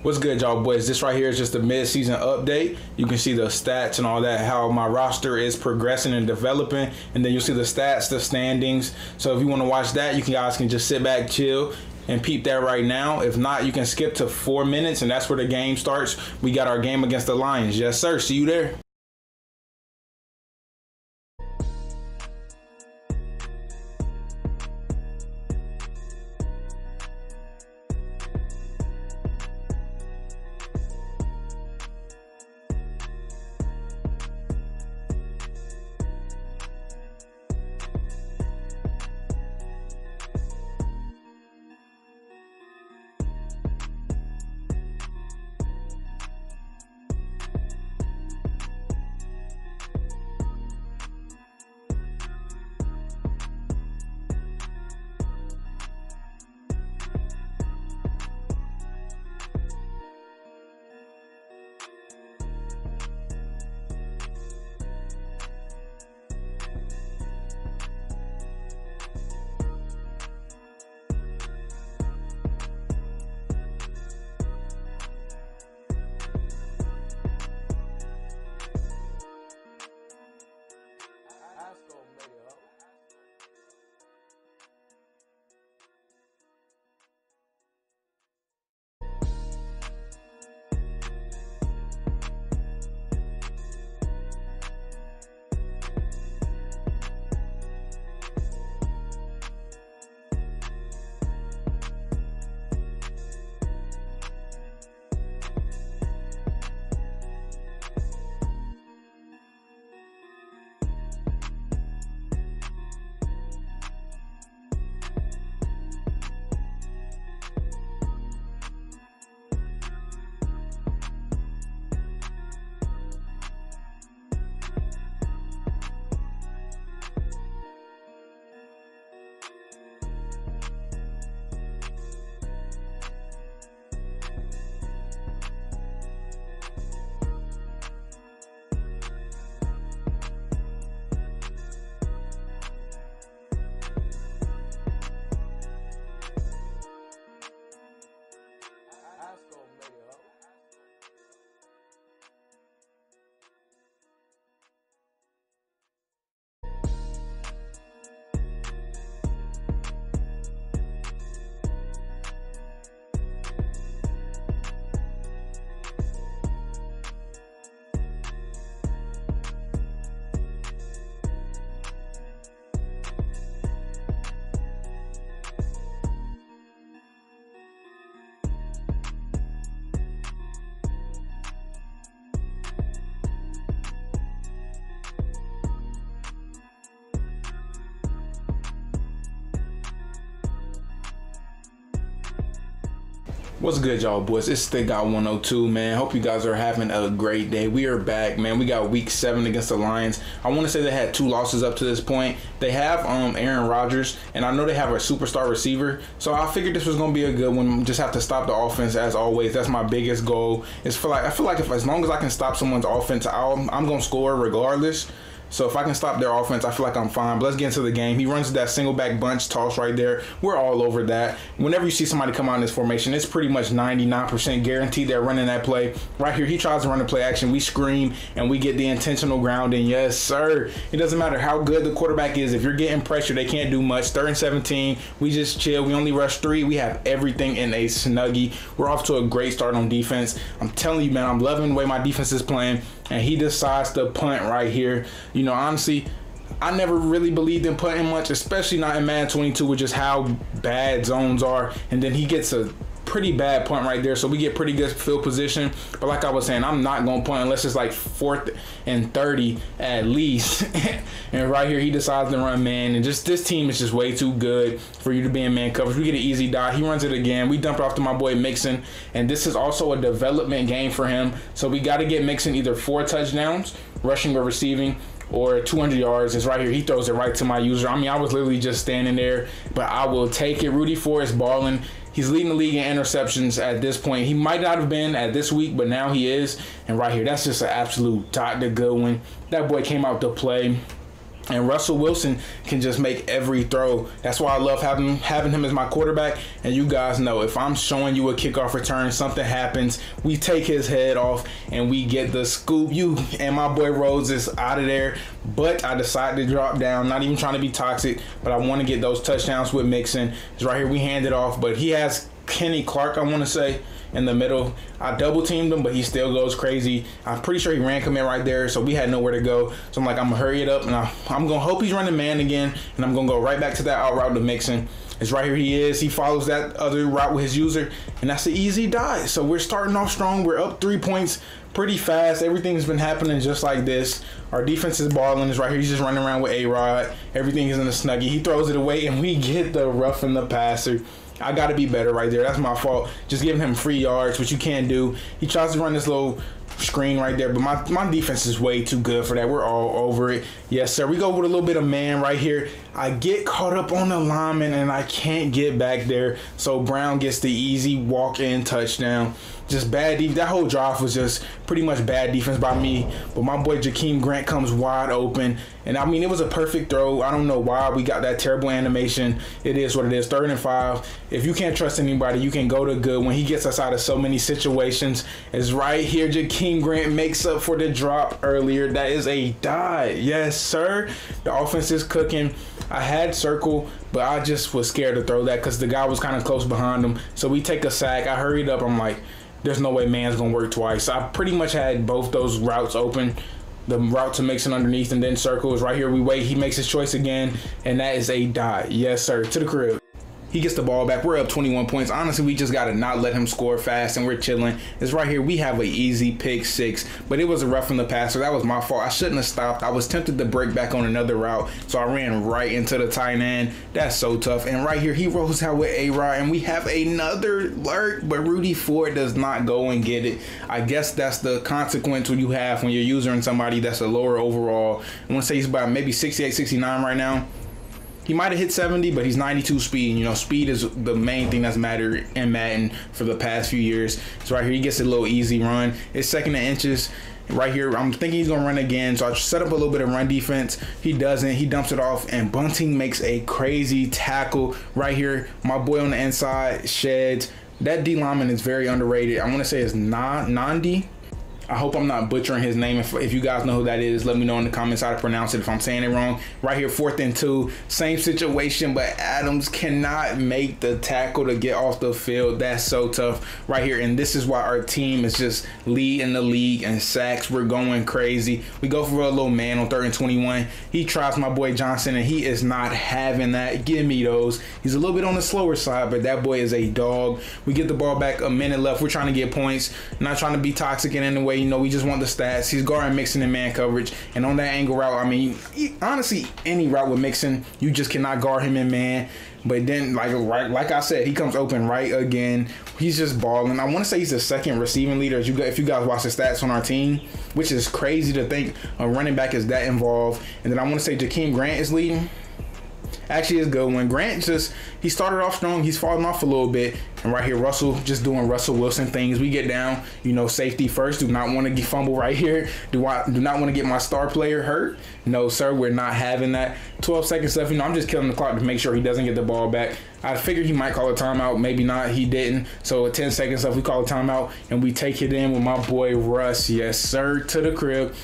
What's good, y'all boys? This right here is just a mid-season update. You can see the stats and all that, how my roster is progressing and developing, and then you'll see the stats, the standings. So if you want to watch that, you guys can just sit back, chill, and peep that right now. If not, you can skip to 4 minutes, and that's where the game starts. We got our game against the Lions. Yes, sir. See you there. What's good, y'all boys? It's Stick Got 102, man. Hope you guys are having a great day. We are back, man. We got week 7 against the Lions. I want to say they had 2 losses up to this point. They have Aaron Rodgers, and I know they have a superstar receiver, so I figured this was going to be a good one. Just have to stop the offense as always. That's my biggest goal. I feel like if as long as I can stop someone's offense, I'm going to score regardless. So if I can stop their offense, I feel like I'm fine. But let's get into the game. He runs that single back bunch toss right there. We're all over that. Whenever you see somebody come out in this formation, it's pretty much 99% guaranteed they're running that play. Right here, he tries to run the play action. We scream, and we get the intentional grounding. Yes, sir. It doesn't matter how good the quarterback is. If you're getting pressure, they can't do much. 3rd and 17. We just chill. We only rush 3. We have everything in a snuggie. We're off to a great start on defense. I'm telling you, man, I'm loving the way my defense is playing. And he decides to punt right here. You know, honestly, I never really believed in punting much, especially not in Madden 22 with just how bad zones are. And then he gets a pretty bad punt right there, so we get pretty good field position. But like I was saying, I'm not going to punt unless it's like 4th and 30 at least. And right here, he decides to run man. And just this team is just way too good for you to be in man coverage. We get an easy dot. He runs it again. We dump it off to my boy Mixon. And this is also a development game for him. So we got to get Mixon either 4 touchdowns, rushing or receiving, or 200 yards. It's right here. He throws it right to my user. I mean, I was literally just standing there, but I will take it. Rudy Ford is balling. He's leading the league in interceptions at this point. He might not have been at this week, but now he is. And right here, that's just an absolute Dr. Goodwin. That boy came out to play. And Russell Wilson can just make every throw. That's why I love having him as my quarterback. And you guys know, if I'm showing you a kickoff return, something happens, we take his head off and we get the scoop. You and my boy Rhodes is out of there. But I decided to drop down, not even trying to be toxic, but I want to get those touchdowns with Mixon. It's right here. We hand it off, but he has Kenny Clark, I want to say, in the middle. I double teamed him, but he still goes crazy. I'm pretty sure he ran commit right there, so we had nowhere to go. So I'm like, I'm gonna hurry it up, and I'm gonna hope he's running man again, and I'm gonna go right back to that out route to Mixon. It's right here. He is. He follows that other route with his user, and that's an easy die. So we're starting off strong. We're up 3 points pretty fast. Everything's been happening just like this. Our defense is balling. It's right here. He's just running around with A-Rod. Everything is in the snuggie. He throws it away, and we get the roughing the passer. I got to be better right there. That's my fault. Just giving him free yards, which you can't do. He tries to run this little screen right there, but my defense is way too good for that. We're all over it. Yes, sir. We go with a little bit of man right here. I get caught up on the lineman, and I can't get back there. So Brown gets the easy walk-in touchdown. Just bad defense. That whole drive was just pretty much bad defense by me. But my boy Jakeem Grant comes wide open. And, I mean, it was a perfect throw. I don't know why we got that terrible animation. It is what it is. 3rd and 5. If you can't trust anybody, you can go to good. When he gets us out of so many situations, it's right here. Jakeem Grant makes up for the drop earlier. That is a die. Yes, sir. The offense is cooking. I had circle, but I just was scared to throw that because the guy was kind of close behind him. So we take a sack. I hurried up. I'm like, there's no way man's going to work twice. So I pretty much had both those routes open. The route to Mixon underneath and then circle is right here. We wait. He makes his choice again, and that is a die. Yes, sir. To the crib. He gets the ball back. We're up 21 points. Honestly, we just got to not let him score fast, and we're chilling. It's right here. We have an easy pick 6, but it was a rough from the passer. That was my fault. I shouldn't have stopped. I was tempted to break back on another route, so I ran right into the tight end. That's so tough. And right here, he rolls out with A-Rod, and we have another lurk, but Rudy Ford does not go and get it. I guess that's the consequence when you have when you're using somebody that's a lower overall. I want to say he's about maybe 68, 69 right now. He might have hit 70, but he's 92 speed. You know, speed is the main thing that's mattered in Madden for the past few years. So right here, he gets a little easy run. It's 2nd and inches. Right here, I'm thinking he's going to run again. So I set up a little bit of run defense. He doesn't. He dumps it off, and Bunting makes a crazy tackle. Right here, my boy on the inside sheds. That D lineman is very underrated. I want to say it's Nandi. I hope I'm not butchering his name. If you guys know who that is, let me know in the comments how to pronounce it if I'm saying it wrong. Right here, 4th and 2. Same situation, but Adams cannot make the tackle to get off the field. That's so tough right here. And this is why our team is just leading the league in sacks. We're going crazy. We go for a little man on 3rd and 21. He tries my boy Johnson, and he is not having that. Give me those. He's a little bit on the slower side, but that boy is a dog. We get the ball back, a minute left. We're trying to get points. Not trying to be toxic in any way. You know, we just want the stats. He's guarding Mixon in man coverage. And on that angle route, I mean, honestly, any route with Mixon, you just cannot guard him in man. But then, like I said, he comes open right again. He's just balling. I want to say he's the 2nd receiving leader. If you guys watch the stats on our team, which is crazy to think a running back is that involved. And then I want to say Jakeem Grant is leading. Actually, it's good. When Grant he started off strong. He's falling off a little bit. And right here, Russell just doing Russell Wilson things. We get down, you know, safety first. Do not want to get fumble right here. Do not want to get my star player hurt. No, sir, we're not having that. 12 seconds left. You know, I'm just killing the clock to make sure he doesn't get the ball back. I figured he might call a timeout. Maybe not. He didn't. So at 10 seconds left, we call a timeout, and we take it in with my boy Russ. Yes, sir, to the crib.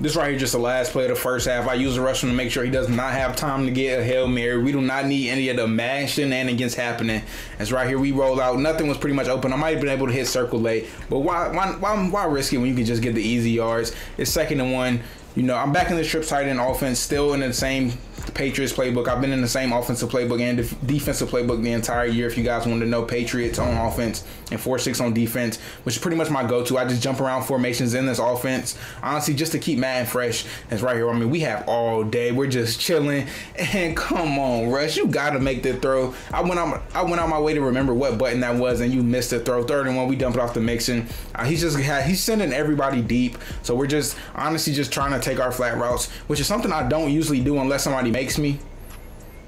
This right here just the last play of the first half. I use the rush to make sure he does not have time to get a Hail Mary. We do not need any of the mad shenanigans happening. As right here we roll out. Nothing was pretty much open. I might have been able to hit circle late, but why risk it when you can just get the easy yards? It's 2nd and 1. You know, I'm back in the strip tight end offense, still in the same Patriots playbook. I've been in the same offensive playbook and defensive playbook the entire year. If you guys want to know, Patriots on offense and 4-6 on defense, which is pretty much my go-to. I just jump around formations in this offense, honestly, just to keep Madden fresh. That's right here. I mean, we have all day. We're just chilling. And come on, Rush, you got to make the throw. I went out my way to remember what button that was, and you missed the throw. 3rd and 1, we dump it off the Mixon. He's sending everybody deep. So we're just honestly just trying to take our flat routes, which is something I don't usually do unless somebody makes me.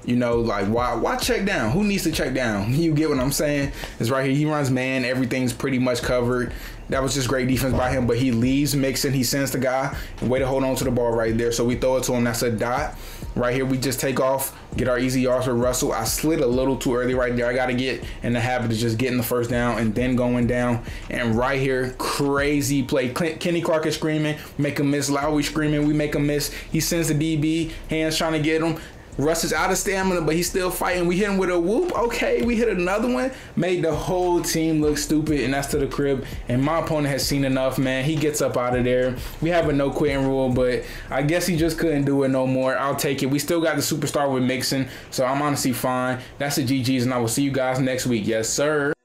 You know, like, why check down? Who needs to check down? You get what I'm saying? It's right here. He runs man. Everything's pretty much covered. That was just great defense by him, but he leaves Mixon. He sends the guy and way to hold on to the ball right there. So we throw it to him. That's a dot. Right here, we just take off, get our easy yards with Russell. I slid a little too early right there. I got to get in the habit of just getting the first down and then going down. And right here, crazy play. Kenny Clark is screaming, make a miss. Lowry screaming, we make a miss. He sends the DB, hands trying to get him. Russ is out of stamina, but he's still fighting. We hit him with a whoop. Okay, we hit another one. Made the whole team look stupid, and that's to the crib. And my opponent has seen enough, man. He gets up out of there. We have a no-quitting rule, but I guess he just couldn't do it no more. I'll take it. We still got the superstar with Mixon, so I'm honestly fine. That's the GGs, and I will see you guys next week. Yes, sir.